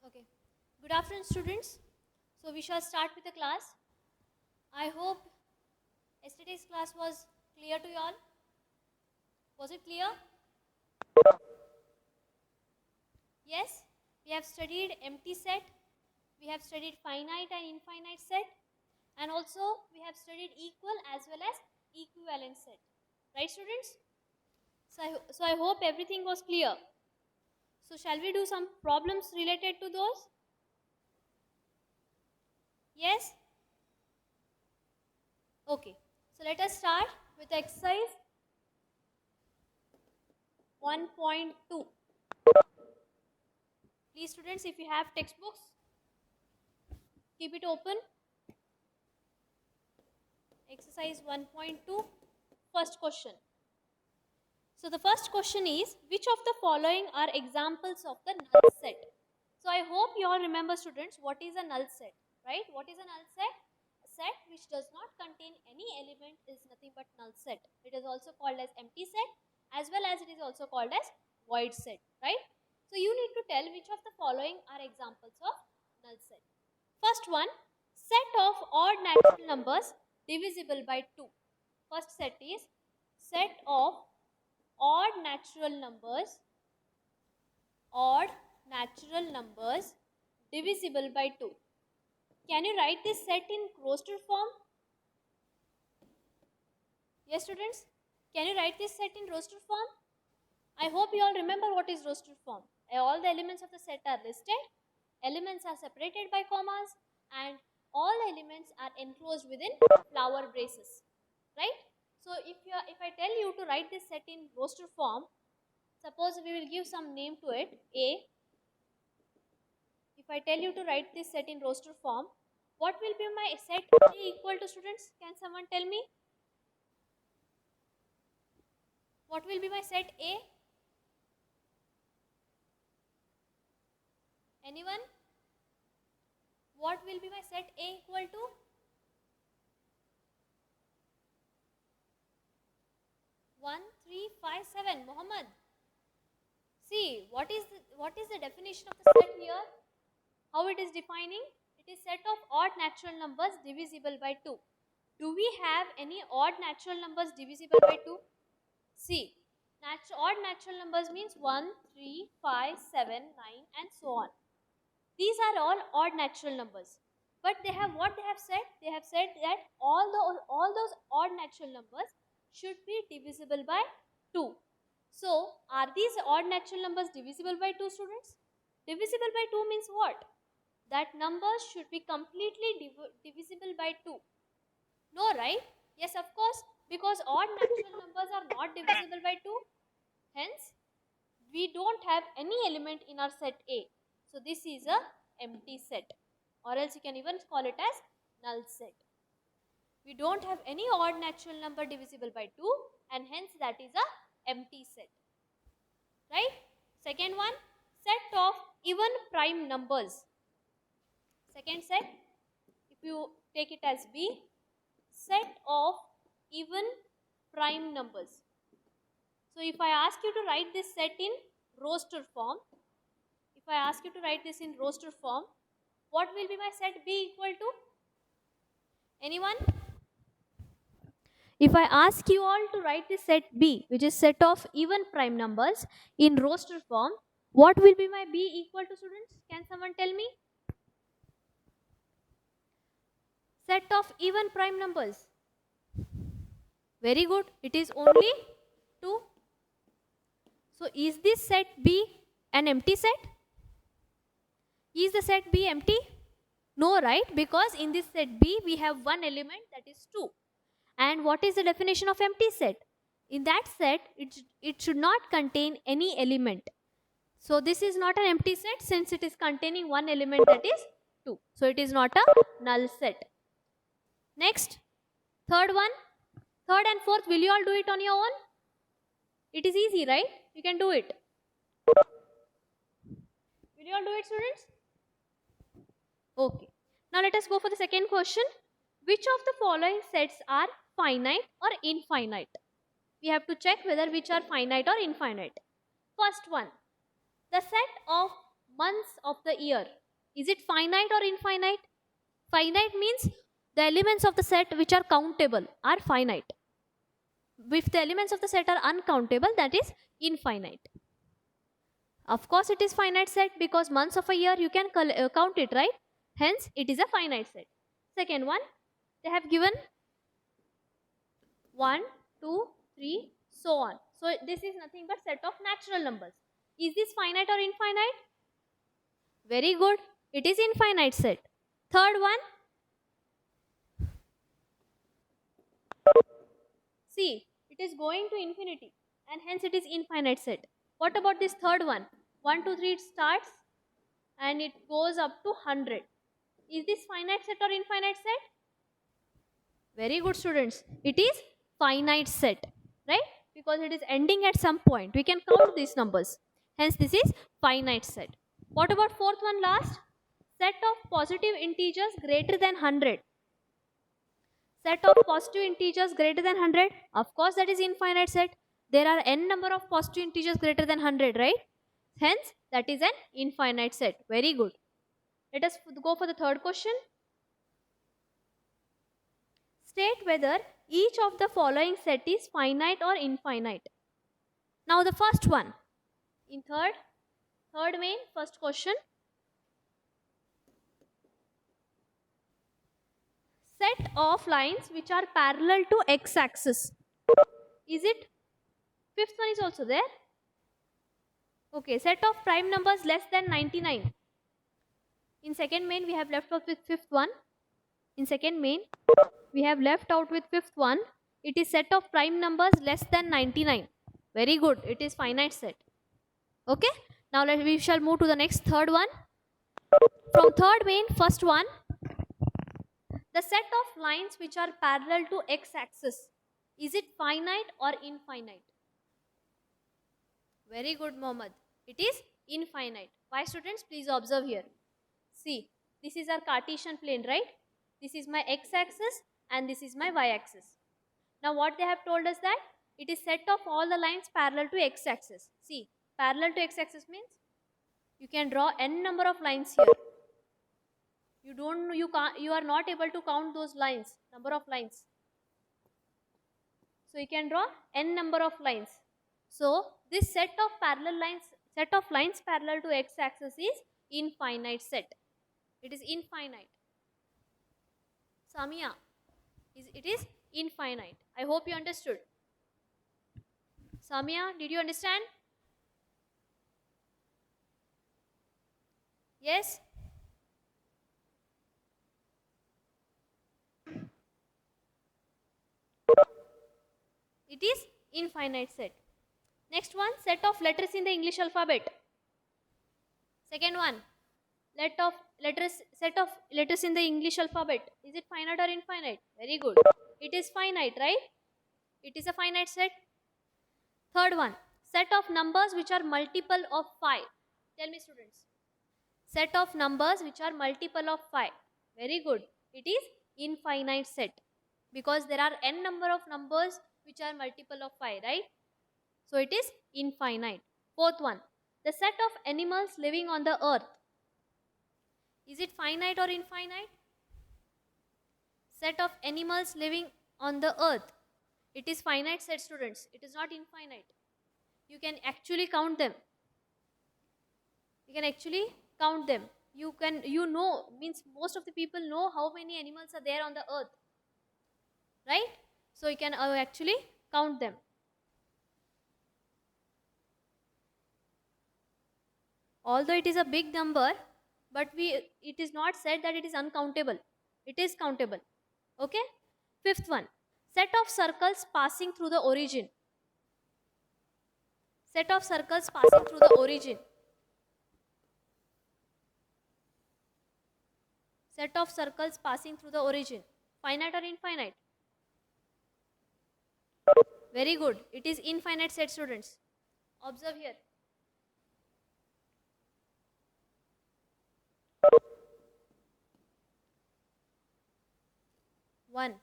Okay. Good afternoon, students. So we shall start with the class. I hope yesterday's class was clear to you all. Was it clear? Yes. We have studied empty set. We have studied finite and infinite set. And also we have studied equal as well as equivalent set. Right, students? So I hope everything was clear. So shall we do some problems related to those? Yes? Okay. So let us start with exercise 1.2. Please students, if you have textbooks, keep it open. Exercise 1.2, first question. So the first question is, which of the following are examples of the null set? So I hope you all remember, students, what is a null set, right? What is a null set? A set which does not contain any element is nothing but null set. It is also called as empty set, as well as it is also called as void set, right? So you need to tell which of the following are examples of null set. First one, set of odd natural numbers divisible by 2. First set is set of odd natural numbers divisible by 2. Can you write this set in roster form? Yes, students? Can you write this set in roster form? I hope you all remember what is roster form. All the elements of the set are listed, elements are separated by commas, and all elements are enclosed within flower braces, right? So if I tell you to write this set in roster form, suppose we will give some name to it, A. If I tell you to write this set in roster form, what will be my set A equal to, students? Can someone tell me? What will be my set A? Anyone? What will be my set A equal to? One, three, five, seven. Mohammed. See, what is the definition of the set here? How it is defining? It is set of odd natural numbers divisible by 2. Do we have any odd natural numbers divisible by 2? See, odd natural numbers means 1, 3, 5, 7, 9 and so on. These are all odd natural numbers. But they have what they have said? They have said that all those odd natural numbers should be divisible by 2. So, are these odd natural numbers divisible by 2, students? Divisible by 2 means what? That numbers should be completely divisible by 2. No, right? Yes, of course, because odd natural numbers are not divisible by 2. Hence, we don't have any element in our set A. So, this is a empty set, or else you can even call it as null set. We don't have any odd natural number divisible by 2, and hence that is a empty set, right? Second one, set of even prime numbers. Second set, if you take it as B, set of even prime numbers. So if I ask you to write this set in roster form, what will be my set B equal to? Anyone? If I ask you all to write this set B, which is set of even prime numbers in roster form, what will be my B equal to, students? Can someone tell me? Set of even prime numbers. Very good. It is only 2. So is this set B an empty set? Is the set B empty? No, right? Because in this set B, we have one element, that is 2. And what is the definition of empty set? In that set, it should not contain any element. So this is not an empty set since it is containing one element, that is 2. So it is not a null set. Next, third one. Third and fourth, will you all do it on your own? It is easy, right? You can do it. Will you all do it, students? Okay. Now let us go for the second question. Which of the following sets are finite or infinite? We have to check whether which are finite or infinite. First one, the set of months of the year. Is it finite or infinite? Finite means the elements of the set which are countable are finite. If the elements of the set are uncountable, that is infinite. Of course, it is finite set because months of a year you can count it, right? Hence, it is a finite set. Second one, they have given 1, 2, 3, so on. So, this is nothing but set of natural numbers. Is this finite or infinite? Very good. It is infinite set. Third one, see, it is going to infinity and hence it is infinite set. What about this third one? 1, 2, 3, it starts and it goes up to 100. Is this finite set or infinite set? Very good, students. It is finite set, right? Because it is ending at some point. We can count these numbers. Hence, this is finite set. What about fourth one last? Set of positive integers greater than 100. Set of positive integers greater than 100. Of course, that is infinite set. There are n number of positive integers greater than 100, right? Hence, that is an infinite set. Very good. Let us go for the third question. State whether each of the following set is finite or infinite. Now, the first one. In third main, first question. Set of lines which are parallel to x-axis. Is it? Fifth one is also there. Okay, set of prime numbers less than 99. In second main, we have left out with fifth one. In second main, we have left out with fifth one. It is set of prime numbers less than 99. Very good. It is finite set. Okay. Now we shall move to the next third one. From third main, first one. The set of lines which are parallel to x-axis. Is it finite or infinite? Very good, Mohammed. It is infinite. Why, students? Please observe here. See, this is our Cartesian plane, right? This is my x-axis and this is my y-axis. Now, what they have told us that it is set of all the lines parallel to x-axis. See, parallel to x-axis means you can draw n number of lines here. You are not able to count those lines, number of lines. So, you can draw n number of lines. So, this set of lines parallel to x-axis is infinite set. It is infinite. Samia, it is infinite. I hope you understood. Samia, did you understand? Yes? It is infinite set. Next one, set of letters in the English alphabet. Second one, set of letters in the English alphabet. Is it finite or infinite? Very good. It is finite, right? It is a finite set. Third one, set of numbers which are multiple of 5. Tell me, students. Set of numbers which are multiple of 5. Very good. It is infinite set because there are n number of numbers which are multiple of 5, right? So it is infinite. Fourth one, the set of animals living on the earth. Is it finite or infinite? Set of animals living on the earth. It is finite set, students. It is not infinite. You can actually count them. You can actually count them. Means most of the people know how many animals are there on the earth. Right? So you can actually count them. Although it is a big number, but it is not said that it is uncountable. It is countable. Okay? Fifth one, set of circles passing through the origin. Set of circles passing through the origin. Set of circles passing through the origin. Finite or infinite? Very good. It is infinite set, students. Observe here. One,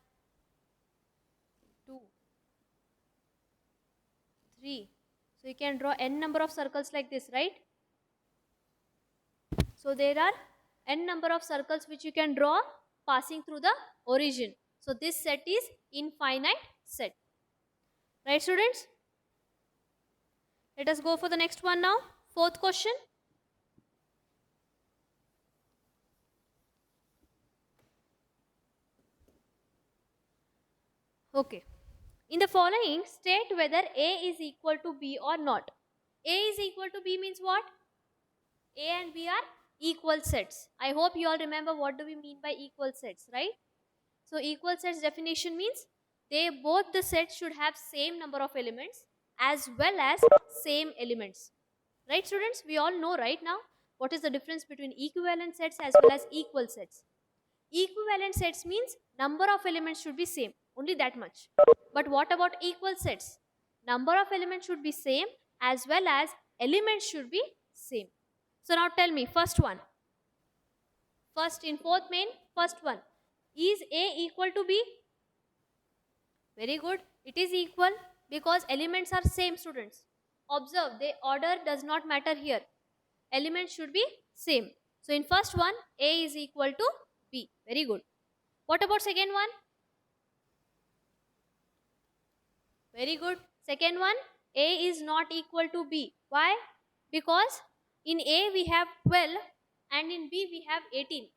2, 3. So you can draw n number of circles like this, right? So there are n number of circles which you can draw passing through the origin. So this set is infinite set. Right, students? Let us go for the next one now. Fourth question. Okay. In the following, state whether A is equal to B or not. A is equal to B means what? A and B are equal sets. I hope you all remember what do we mean by equal sets, right? So equal sets definition means both the sets should have same number of elements as well as same elements. Right, students? We all know right now what is the difference between equivalent sets as well as equal sets. Equivalent sets means number of elements should be same, only that much. But what about equal sets? Number of elements should be same as well as elements should be same. So now tell me, first one. First in fourth main, first one. Is A equal to B? Very good. It is equal because elements are same, students. Observe, the order does not matter here. Elements should be same. So in first one, A is equal to B. Very good. What about second one? Very good. Second one, A is not equal to B. Why? Because in A we have 12 and in B we have 18.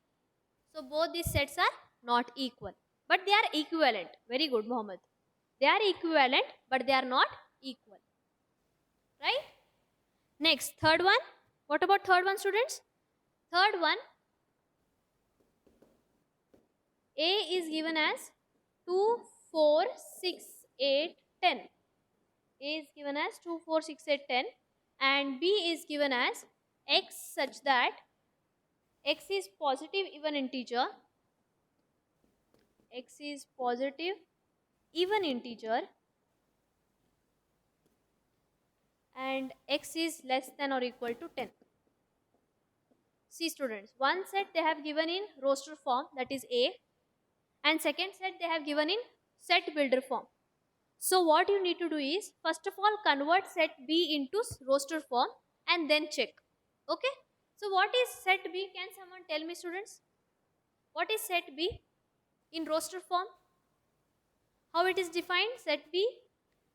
So both these sets are not equal. But they are equivalent. Very good, Mohammed. They are equivalent but they are not equal. Right? Next, third one. What about third one, students? Third one, A is given as 2, 4, 6, 8, 10. A is given as 2, 4, 6, 8, 10 and B is given as x such that x is positive even integer, x is positive even integer and x is less than or equal to 10. See, students, one set they have given in roster form, that is A, and second set they have given in set builder form. So what you need to do is, first of all, convert set B into roster form and then check. Okay? So what is set B? Can someone tell me, students? What is set B in roster form? How it is defined? Set B,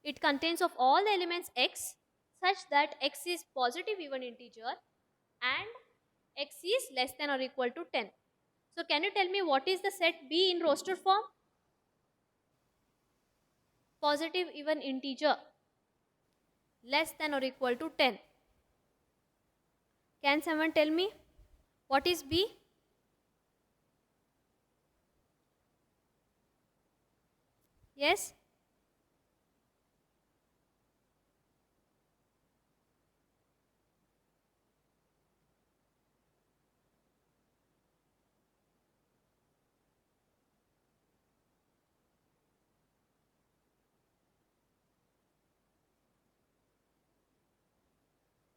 it contains of all the elements x such that x is positive even integer and x is less than or equal to 10. So can you tell me what is the set B in roster form? Positive even integer less than or equal to 10. Can someone tell me what is B? Yes?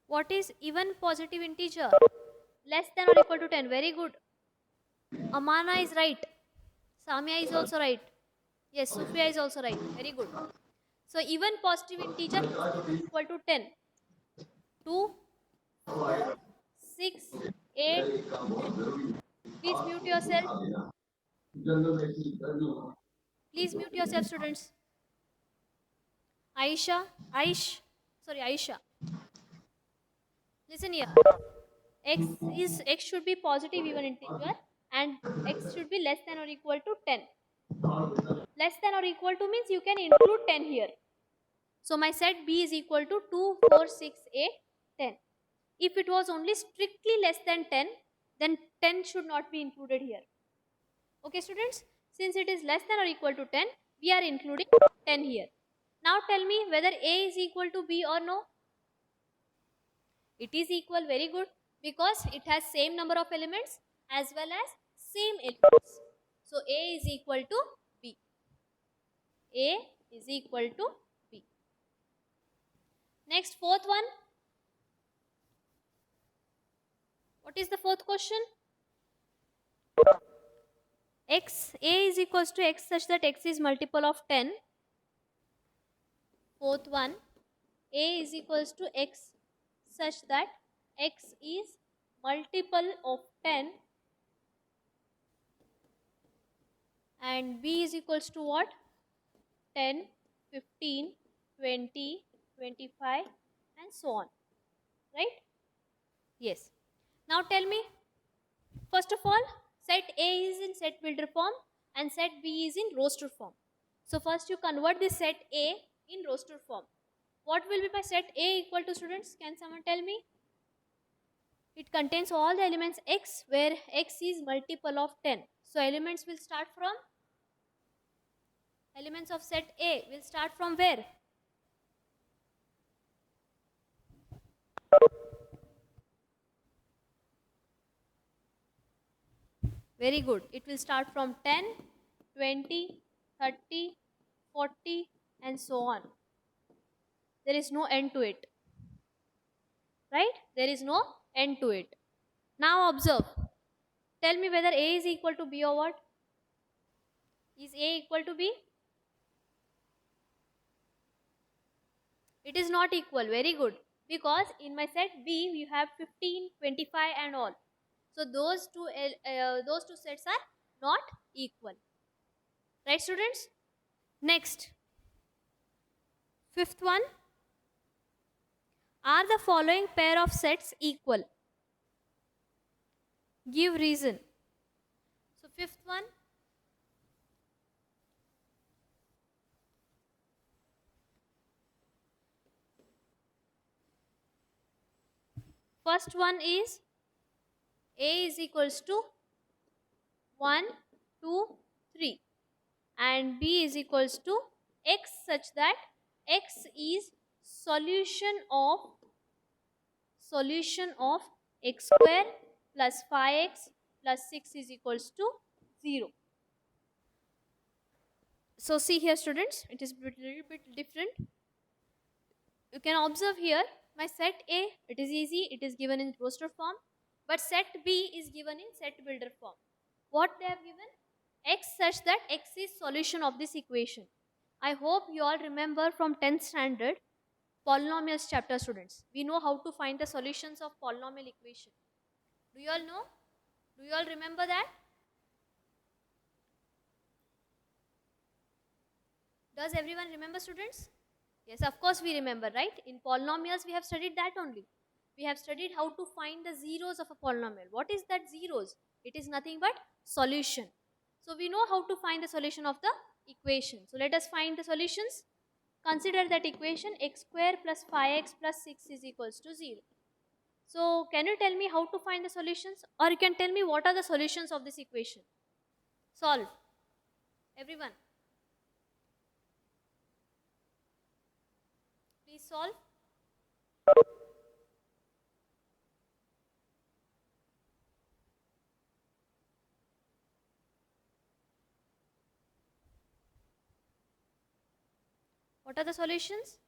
What is even positive integer? Less than or equal to 10. Very good. Amana is right. Samia is also right. Yes, Sufia is also right. Very good. So even positive integer is equal to 10. 2, 4, 6, 8. Please mute yourself. Please mute yourself, students. Aisha. Listen here. X should be positive even integer and x should be less than or equal to 10. Less than or equal to means you can include 10 here. So my set B is equal to 2, 4, 6, 8, 10. If it was only strictly less than 10, then 10 should not be included here. Okay, students? Since it is less than or equal to 10, we are including 10 here. Now tell me whether A is equal to B or no. It is equal, very good, because it has same number of elements as well as same elements. So A is equal to B. A is equal to B. Next, fourth one. What is the fourth question? A is equals to x such that x is multiple of 10. Fourth one, A is equals to x such that x is multiple of 10 and b is equals to what? 10, 15, 20, 25 and so on, right? Yes. Now tell me, first of all, set A is in set builder form and set B is in roster form. So first you convert this set A in roster form. What will be my set A equal to, students? Can someone tell me? It contains all the elements x where x is multiple of 10. So elements will start from, elements of set A will start from where? Very good. It will start from 10, 20, 30, 40 and so on. There is no end to it. Right? There is no end to it. Now observe. Tell me whether A is equal to B or what? Is A equal to B? It is not equal. Very good. Because in my set B, you have 15, 25 and all. So those two sets are not equal. Right, students? Next. Fifth one. Are the following pair of sets equal? Give reason. So fifth one. First one is A is equals to 1, 2, 3 and B is equals to x such that x is solution of x square plus 5x plus 6 is equals to 0. So see here, students, it is a little bit different. You can observe here my set A, it is easy, it is given in roster form, but set B is given in set builder form. What they have given? X such that x is solution of this equation. I hope you all remember from 10th standard polynomials chapter, students. We know how to find the solutions of polynomial equation. Do you all know? Do you all remember that? Does everyone remember, students? Yes, of course we remember, right? In polynomials we have studied that only. We have studied how to find the zeros of a polynomial. What is that zeros? It is nothing but solution. So we know how to find the solution of the equation. So let us find the solutions. Consider that equation x square plus 5x plus 6 is equals to 0. So can you tell me how to find the solutions, or you can tell me what are the solutions of this equation? Solve. Everyone. Please solve. What are the solutions?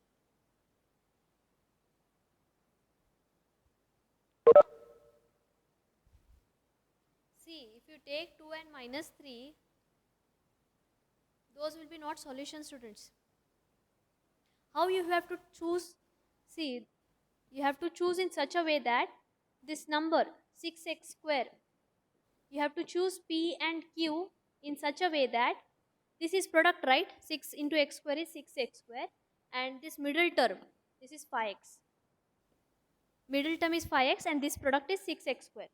See, if you take 2 and minus 3, those will be not solution, students. How you have to choose? See, you have to choose in such a way that this number 6x square, you have to choose P and Q in such a way that this is product, right? 6 into x square is 6x square and this middle term, this is 5x. Middle term is 5x and this product is 6x square.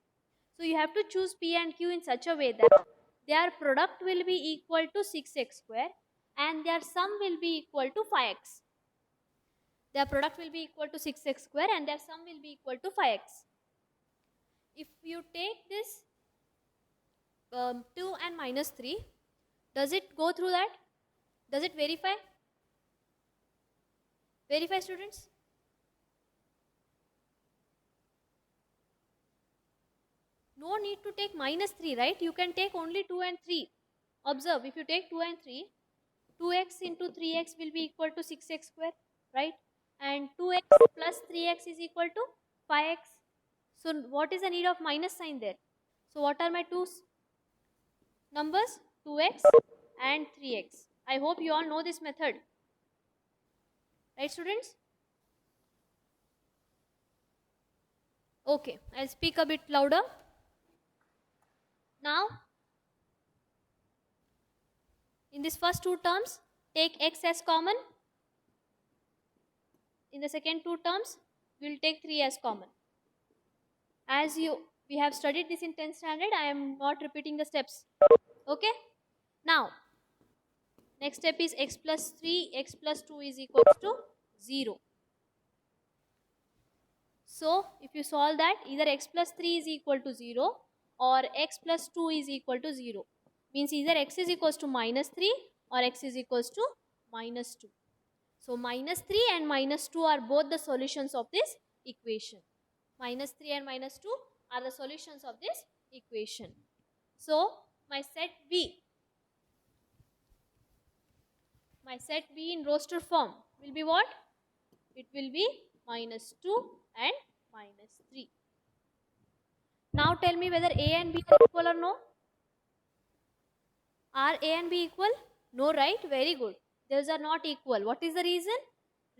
So you have to choose P and Q in such a way that their product will be equal to 6x square and their sum will be equal to 5x. Their product will be equal to 6x square and their sum will be equal to 5x. If you take this 2 and minus 3, does it go through that? Does it verify? Verify, students? No need to take minus 3, right? You can take only 2 and 3. Observe, if you take 2 and 3, 2x into 3x will be equal to 6x square, right? And 2x plus 3x is equal to 5x. So what is the need of minus sign there? So what are my two numbers? 2x and 3x. I hope you all know this method. Right, students? Okay, I'll speak a bit louder. Now, in these first two terms, take x as common. In the second two terms, we'll take 3 as common. As we have studied this in 10th standard, I am not repeating the steps. Okay? Now, next step is x plus 3, x plus 2 is equals to 0. So, if you solve that, either x plus 3 is equal to 0 or x plus 2 is equal to 0. Means either x is equals to minus 3 or x is equals to minus 2. So, minus 3 and minus 2 are both the solutions of this equation. Minus 3 and minus 2 are the solutions of this equation. So, my set B in roster form will be what? It will be minus 2 and minus 3. Now tell me whether A and B are equal or no. Are A and B equal? No, right? Very good. Those are not equal. What is the reason?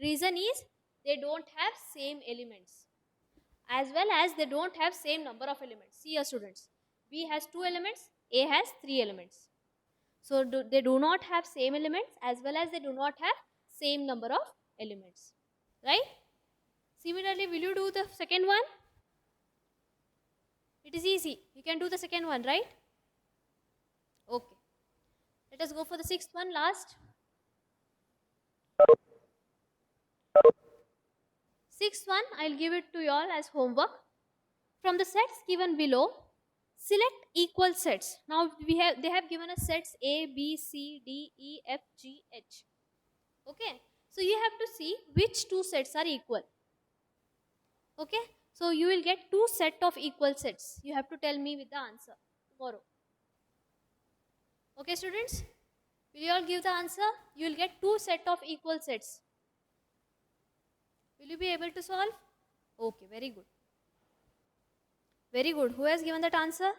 Reason is they don't have same elements, as well as they don't have same number of elements. See your students, B has 2 elements, A has 3 elements. So they do not have same elements, as well as they do not have same number of elements, right? Similarly, will you do the second one? It is easy. You can do the second one, right? Okay. Let us go for the sixth one last. Sixth one, I'll give it to you all as homework. From the sets given below, select equal sets. Now they have given us sets A, B, C, D, E, F, G, H. Okay. So you have to see which two sets are equal. Okay. So you will get two set of equal sets. You have to tell me with the answer tomorrow. Okay, students? Will you all give the answer? You will get two set of equal sets. Will you be able to solve? Okay, very good. Very good. Who has given that answer?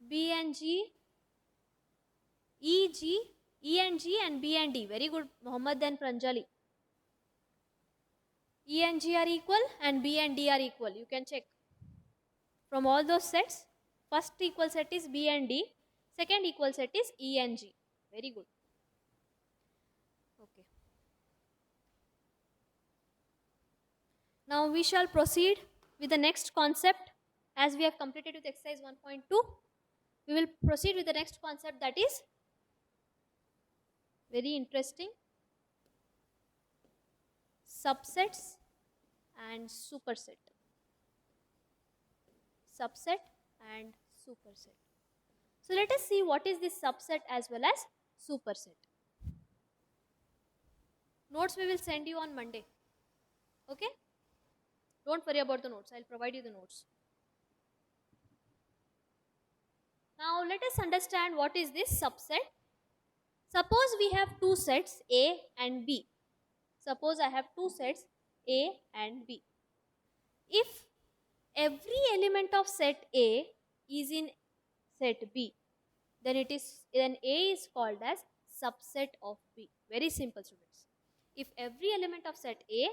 B and G, E, G, E and G and B and D. Very good, Mohammed and Pranjali. E and G are equal and B and D are equal. You can check. From all those sets, first equal set is B and D. Second equal set is E and G. Very good. Okay. Now we shall proceed with the next concept. As we have completed with exercise 1.2, we will proceed with the next concept, that is very interesting: subsets and superset. Subset and superset. So let us see what is this subset as well as superset. Notes we will send you on Monday. Okay? Don't worry about the notes. I'll provide you the notes. Now let us understand what is this subset. Suppose we have two sets A and B. Suppose I have two sets A and B. If every element of set A is in set B, then A is called as subset of B. Very simple, students. If every element of set A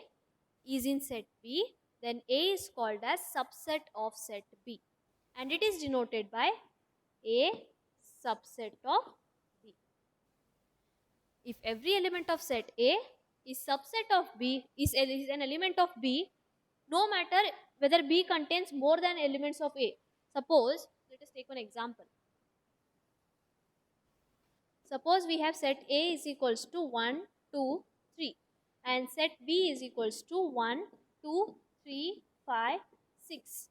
is in set B, then A is called as subset of set B, and it is denoted by A subset of B. If every element of set A is subset of B, is an element of B, no matter whether B contains more than elements of A. Suppose, let us take one example. Suppose we have set A is equals to 1, 2, 3 and set B is equals to 1, 2, 3, 5, 6.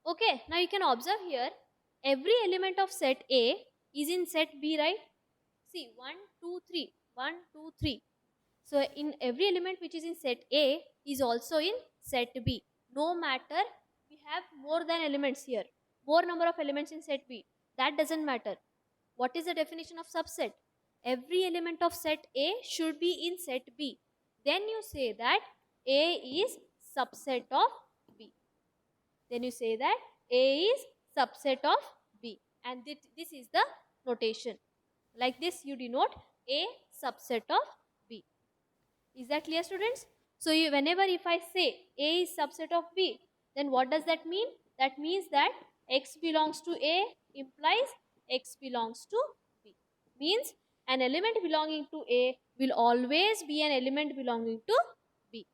Okay, now you can observe here, every element of set A is in set B, right? See, 1, 2, 3, 1, 2, 3. So in every element which is in set A is also in set B. No matter we have more than elements here, more number of elements in set B, that doesn't matter. What is the definition of subset? Every element of set A should be in set B. Then you say that A is subset of B. Then you say that A is subset of B. And this is the notation. Like this you denote A subset of B. Is that clear, students? So whenever if I say A is subset of B, Then what does that mean? That means that x belongs to A implies x belongs to B. Means an element belonging to A will always be an element belonging to B.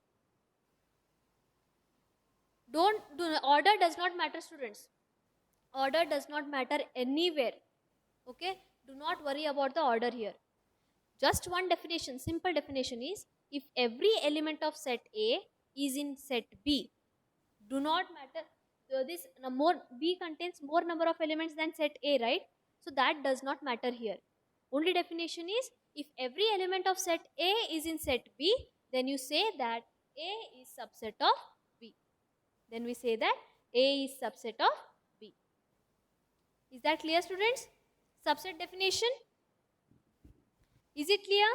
Order does not matter, students. Order does not matter anywhere. Okay, do not worry about the order here. Just one definition, simple definition is, if every element of set A is in set B, do not matter, this more B contains more number of elements than set A, right? So that does not matter here. Only definition is, if every element of set A is in set B, then you say that A is subset of B. Then we say that A is subset of B. Is that clear, students? Subset definition. Is it clear?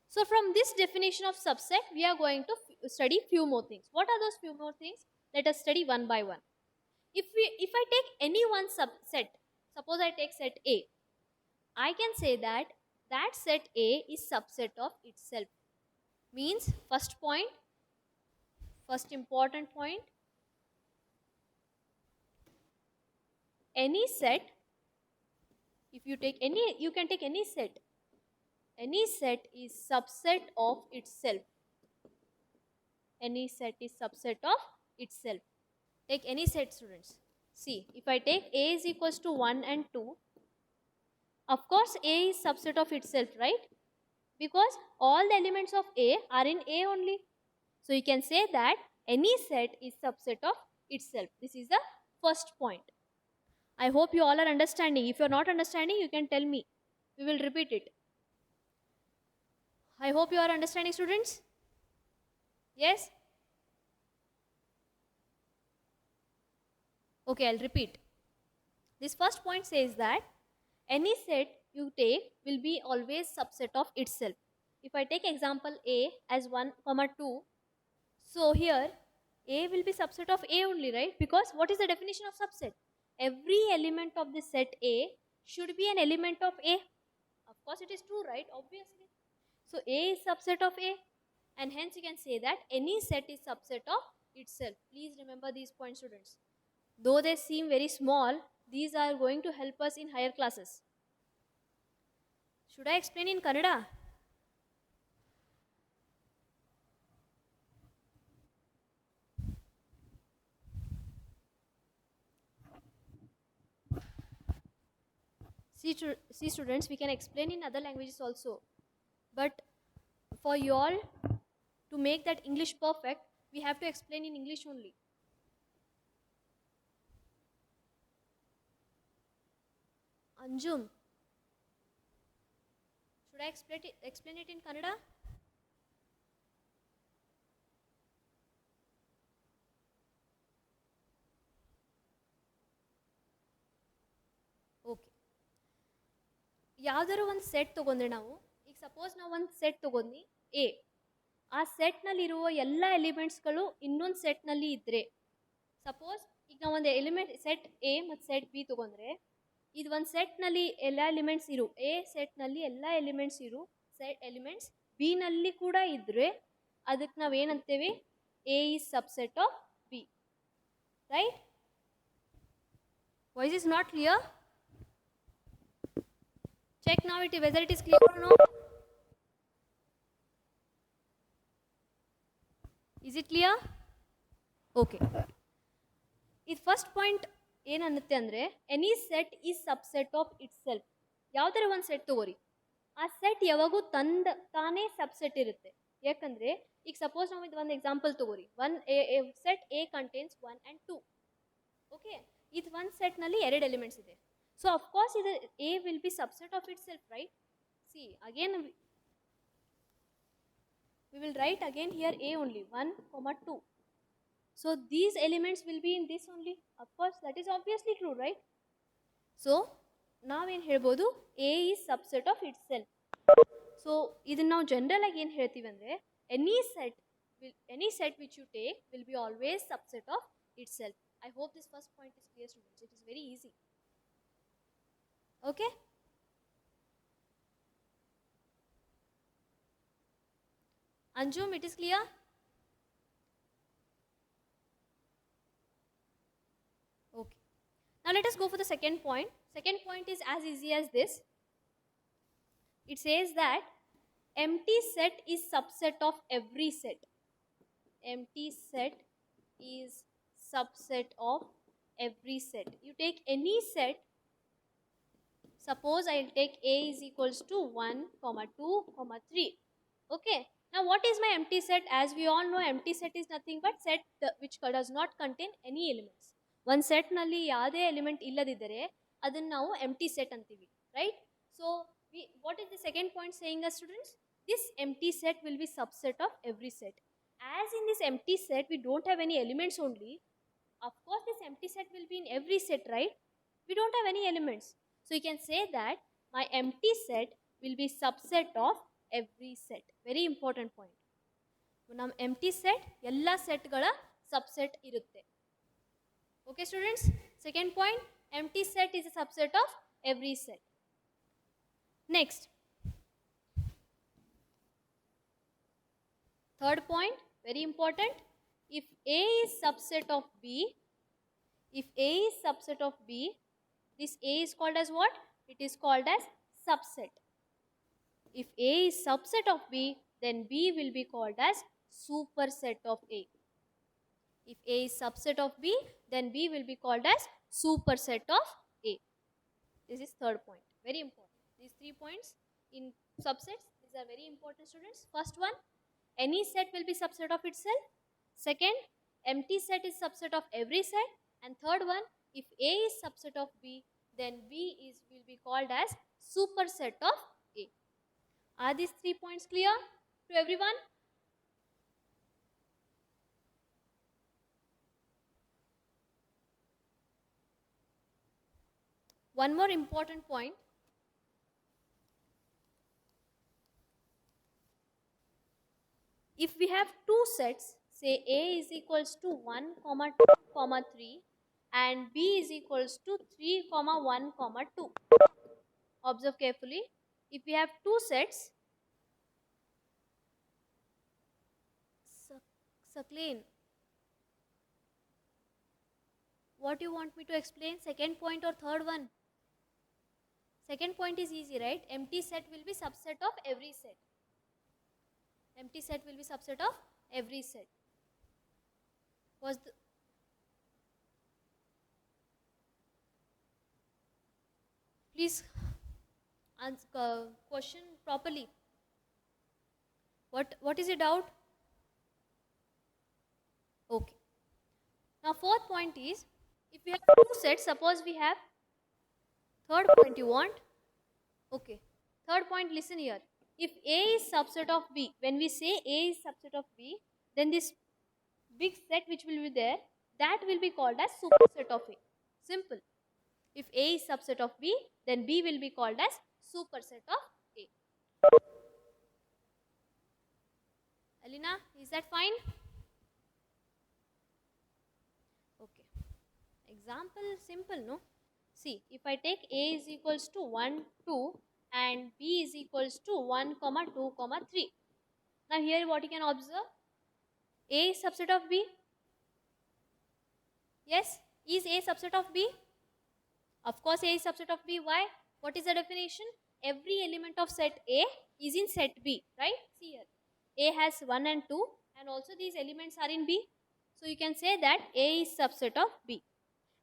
So from this definition of subset, we are going to study few more things. What are those few more things? Let us study one by one. If I take any one subset, suppose I take set A, I can say that that set A is subset of itself. Means first point, first important point, any set, if you take any, you can take any set. Any set is subset of itself. Any set is subset of itself. Take any set, students. See, if I take A is equals to 1 and 2, of course A is subset of itself, right? Because all the elements of A are in A only. So you can say that any set is subset of itself. This is the first point. I hope you all are understanding. If you are not understanding, you can tell me. We will repeat it. I hope you are understanding, students. Yes? Okay, I'll repeat. This first point says that any set you take will be always subset of itself. If I take example A as 1, 2, so here A will be subset of A only, right? Because what is the definition of subset? Every element of the set A should be an element of A. Of course it is true, right? Obviously. So A is subset of A, and hence you can say that any set is subset of itself. Please remember these points, students. Though they seem very small, these are going to help us in higher classes. Should I explain in Kannada? See students, we can explain in other languages also. But for you all to make that English perfect, we have to explain in English only. Anjum, should I explain it in Kannada? Okay. ಯಾವ್ದಾದ್ರು ಒಂದು set ತಗೊಂಡ್ರೆ ನಾವು, ಈಗ suppose ನಾವು ಒಂದು set ತಗೊಂಡು A, ಆ ಸೆಟ್ನಲ್ಲಿರುವ ಎಲ್ಲ ಎಲಿಮೆಂಟ್ಸ್ಗಳು ಇನ್ನೊಂದು ಸೆಟ್ನಲ್ಲಿ ಇದ್ದರೆ, ಸಪೋಸ್ ಈಗ ನಾವು ಒಂದು ಎಲಿಮೆಂಟ್ ಸೆಟ್ ಎ ಮತ್ತು ಸೆಟ್ ಬಿ ತಗೊಂಡ್ರೆ, ಇದು ಒಂದು ಸೆಟ್ನಲ್ಲಿ ಎಲ್ಲ ಎಲಿಮೆಂಟ್ಸ್ ಇರು, ಎ ಸೆಟ್ನಲ್ಲಿ ಎಲ್ಲ ಎಲಿಮೆಂಟ್ಸ್ ಇರು, ಸೆಟ್ ಎಲಿಮೆಂಟ್ಸ್ ಬಿ ನಲ್ಲಿ ಕೂಡ ಇದ್ದರೆ ಅದಕ್ಕೆ ನಾವೇನಂತೇವೆ? A is subset of B, right? Voice is not clear? Check now whether it is clear or no. Is it clear? Okay. This first point ಏನನ್ನುತ್ತೆ ಅಂದರೆ, any set is subset of itself. ಯಾವುದಾರ ಒಂದು set ತಗೋರಿ, ಆ set ಯಾವಾಗೂ ತಾನೇ subset ಇರುತ್ತೆ. ಯಾಕಂದರೆ ಈಗ ಸಪೋಸ್ ನಾವು ಇದು ಒಂದು ಎಕ್ಸಾಂಪಲ್ ತಗೋರಿ, set A contains 1 and 2. Okay, ಇದು ಒಂದು ಸೆಟ್ನಲ್ಲಿ 2 ಎಲಿಮೆಂಟ್ಸ್ ಇದೆ. So of course A will be subset of itself, right? See, again we will write again here A only, 1, 2. So these elements will be in this only. Of course, that is obviously true, right? So now ಏನು ಹೇಳ್ಬೋದು? A is subset of itself. So ಇದನ್ನ ನಾವು general ಆಗಿ ಏನು ಹೇಳ್ತೀವಿ ಅಂದರೆ, any set which you take will be always subset of itself. I hope this first point is clear, students. It is very easy. Okay? Anjum, it is clear? Now let us go for the second point. Second point is as easy as this. It says that empty set is subset of every set. Empty set is subset of every set. You take any set. Suppose I'll take A is equals to 1, 2, 3. Okay. Now what is my empty set? As we all know, empty set is nothing but set which does not contain any elements. One set nalli yade element illadidare adannu ನಾವು empty set antivi, right? So what is the second point saying us, students? This empty set will be subset of every set. As in this empty set we don't have any elements only, of course this empty set will be in every set, right? We don't have any elements. So you can say that my empty set will be subset of every set. Very important point. Nam empty set ella set gala subset irutte. Okay students, second point, empty set is a subset of every set. Next, third point, very important. If A is subset of B, if A is subset of B, this A is called as what? It is called as subset. If A is subset of B, then B will be called as superset of A. If A is subset of B, then B will be called as superset of A. This is third point. Very important. These 3 points in subsets, these are very important, students. First one, any set will be subset of itself. Second, empty set is subset of every set. And third one, if A is subset of B, then B will be called as superset of A. Are these 3 points clear to everyone? One more important point. If we have two sets, say A is equals to 1, 2, 3 and B is equals to 3, 1, 2. Observe carefully. If we have two sets, Sakleen, what you want me to explain? Second point or third one? Second point is easy, right? Empty set will be subset of every set. Empty set will be subset of every set. Please answer question properly. What is your doubt? Okay. Now fourth point is, if we have two sets, suppose we have, third point you want? Okay. Third point, listen here. If A is subset of B, when we say A is subset of B, then this big set which will be there, that will be called as superset of A. Simple. If A is subset of B, then B will be called as superset of A. Alina, is that fine? Okay. Example simple, no? See, if I take A is equals to 1, 2 and B is equals to 1, 2, 3. Now here what you can observe? A is subset of B. Yes? Is A subset of B? Of course A is subset of B. Why? What is the definition? Every element of set A is in set B, right? See here. A has 1 and 2 and also these elements are in B. So you can say that A is subset of B.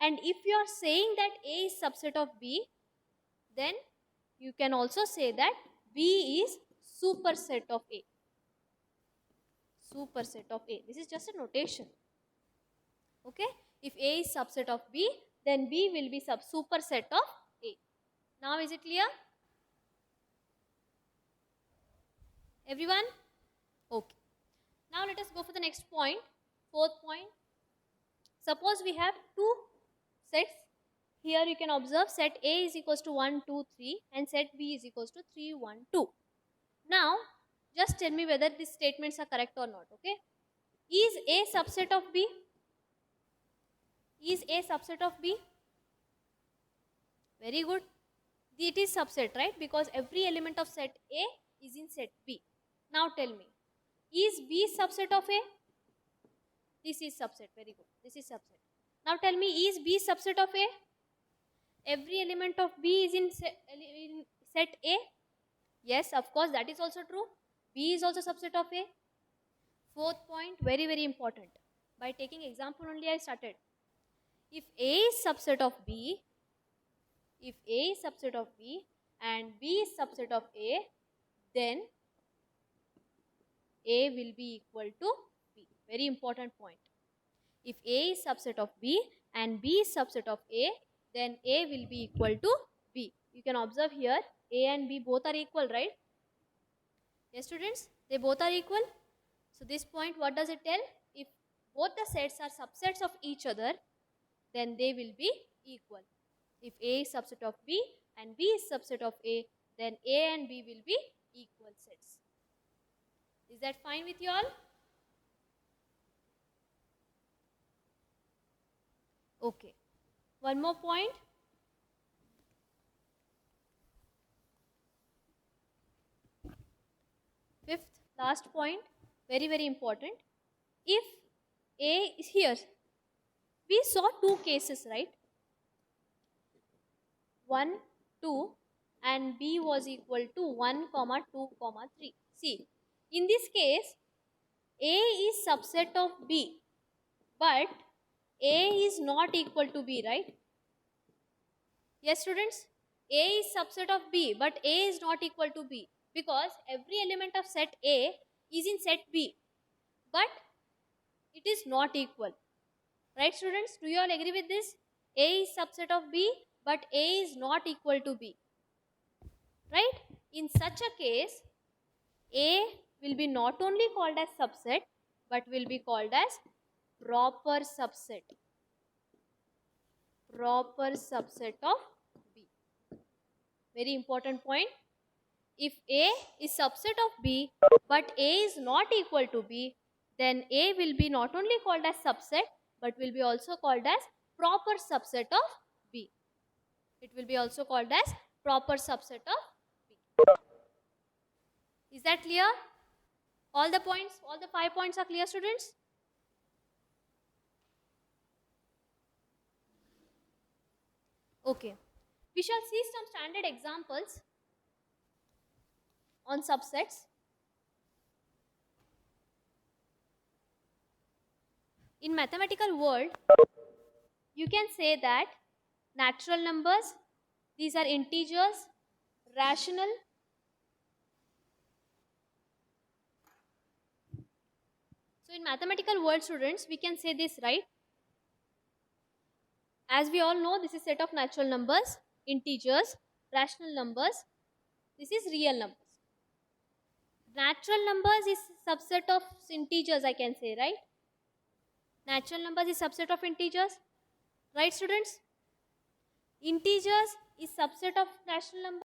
And if you are saying that A is subset of B, then you can also say that B is superset of A. Superset of A. This is just a notation. Okay? If A is subset of B, then B will be superset of A. Now is it clear? Everyone? Okay. Now let us go for the next point. Fourth point. Suppose we have two sets. Here you can observe set A is equals to 1, 2, 3 and set B is equals to 3, 1, 2. Now, just tell me whether these statements are correct or not, okay? Is A subset of B? Is A subset of B? Very good. It is subset, right? Because every element of set A is in set B. Now tell me, is B subset of A? This is subset. Very good. This is subset. Now tell me, is B subset of A? every element of B is in set A? Yes, of course, that is also true. B is also subset of A. Fourth point, very, very important. By taking example only I started. If A is subset of B, if A is subset of B and B is subset of A, then A will be equal to B. Very important point. If A is subset of B and B is subset of A, then A will be equal to B. You can observe here, A and B both are equal, right? Yes, students, they both are equal. So this point, what does it tell? If both the sets are subsets of each other, then they will be equal. If A is subset of B and B is subset of A, then A and B will be equal sets. Is that fine with you all? Okay. One more point. Fifth, last point, very, very important. If A is here, we saw two cases, right? 1, 2 and B was equal to 1, 2, 3. See, in this case, A is subset of B, but A is not equal to B, right? Yes, students, A is subset of B, but A is not equal to B because every element of set A is in set B, but it is not equal. Right, students? Do you all agree with this? A is subset of B, but A is not equal to B. Right? In such a case, A will be not only called as subset, but will be called as proper subset. Proper subset of B. Very important point. If A is subset of B, but A is not equal to B, then A will be not only called as subset, but will be also called as proper subset of B. It will be also called as proper subset of B. Is that clear? All the points, all the 5 points are clear, students? Okay. We shall see some standard examples on subsets. In mathematical world, you can say that natural numbers, these are integers, rational, so in mathematical world, students, we can say this, right? As we all know, this is set of natural numbers, integers, rational numbers, this is real numbers. Natural numbers is subset of integers, I can say, right? Natural numbers is subset of integers, right, students? Integers is subset of rational numbers.